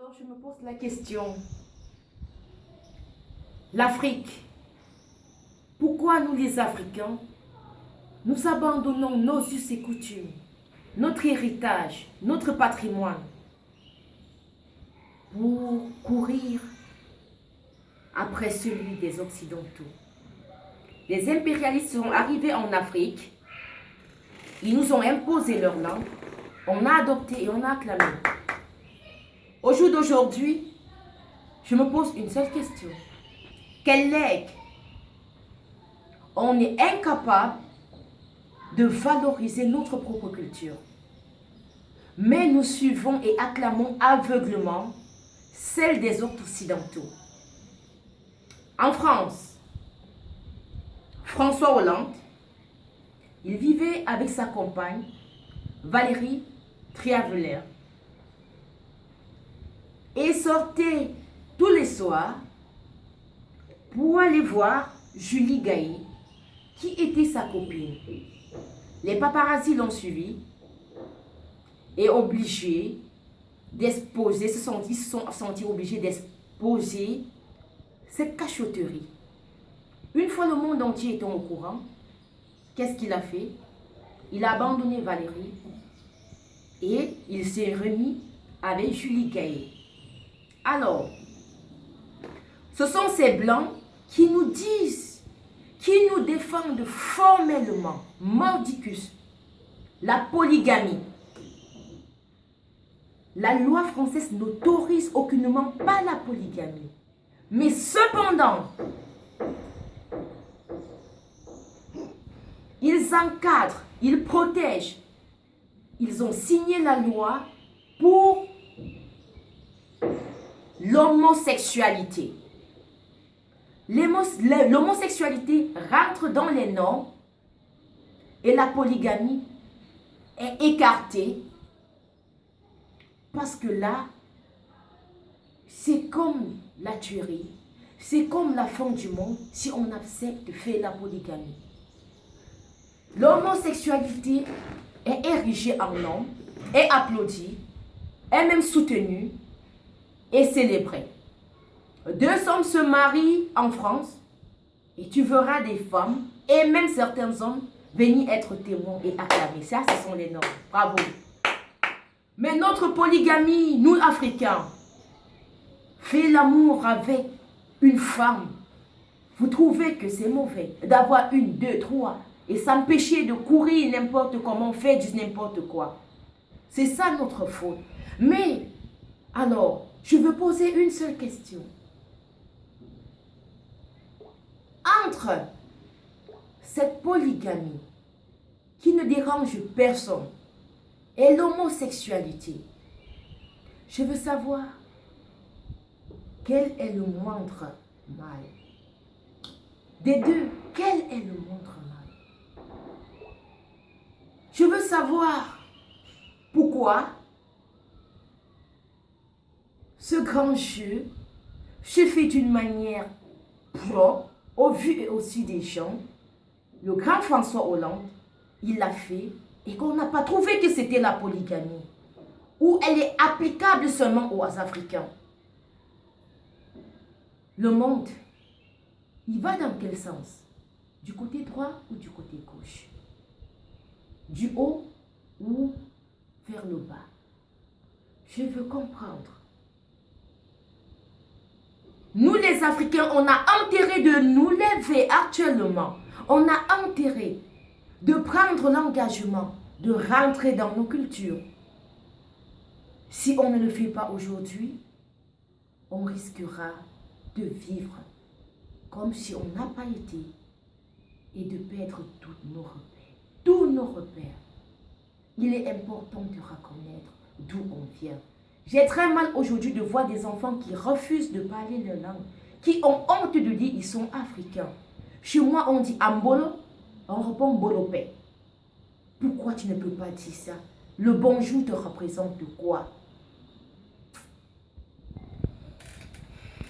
Alors je me pose la question, l'Afrique, pourquoi nous les Africains, nous abandonnons nos us et coutumes, notre héritage, notre patrimoine, pour courir après celui des Occidentaux? Les impérialistes sont arrivés en Afrique, ils nous ont imposé leur langue, on a adopté et on a acclamé. Au jour d'aujourd'hui, je me pose une seule question. Quel legs? On est incapable de valoriser notre propre culture. Mais nous suivons et acclamons aveuglément celle des autres occidentaux. En France, François Hollande, il vivait avec sa compagne, Valérie Trierweiler, et sortait tous les soirs pour aller voir Julie Gaye, qui était sa copine. Les paparazzis l'ont suivi et obligés d'exposer, ils se sont sentis obligés d'exposer cette cachotterie. Une fois le monde entier étant au courant, qu'est-ce qu'il a fait? Il a abandonné Valérie et il s'est remis avec Julie Gaye. Alors, ce sont ces blancs qui nous disent, qui nous défendent formellement, mordicus, la polygamie. La loi française n'autorise aucunement pas la polygamie. Mais cependant, ils encadrent, ils protègent. Ils ont signé la loi pour l'homosexualité. L'homosexualité rentre dans les normes et la polygamie est écartée parce que là, c'est comme la tuerie, c'est comme la fin du monde si on accepte de faire la polygamie. L'homosexualité est érigée en norme, est applaudie, est même soutenue et célébrée. Deux hommes se marient en France et tu verras des femmes et même certains hommes venir être témoins et acclamés. Ça, ce sont les normes. Bravo. Mais notre polygamie, nous Africains, faire l'amour avec une femme, vous trouvez que c'est mauvais d'avoir une, deux, trois et s'empêcher de courir n'importe comment, faire du n'importe quoi. C'est ça notre faute. Mais, alors, je veux poser une seule question. Entre cette polygamie qui ne dérange personne et l'homosexualité, je veux savoir quel est le moindre mal. Des deux, quel est le moindre mal? Je veux savoir pourquoi ce grand jeu se fait d'une manière propre, au vu et au su des gens. Le grand François Hollande, il l'a fait et qu'on n'a pas trouvé que c'était la polygamie, ou elle est applicable seulement aux Africains. Le monde, il va dans quel sens? Du côté droit ou du côté gauche? Du haut ou vers le bas? Je veux comprendre. Nous les Africains, on a intérêt de nous lever actuellement. On a intérêt de prendre l'engagement de rentrer dans nos cultures. Si on ne le fait pas aujourd'hui, on risquera de vivre comme si on n'a pas été et de perdre tous nos repères. Tous nos repères. Il est important de reconnaître d'où on vient. J'ai très mal aujourd'hui de voir des enfants qui refusent de parler leur langue, qui ont honte de dire qu'ils sont africains. Chez moi, on dit Ambolo, on répond Bolopé. Pourquoi tu ne peux pas dire ça? Le bonjour te représente quoi?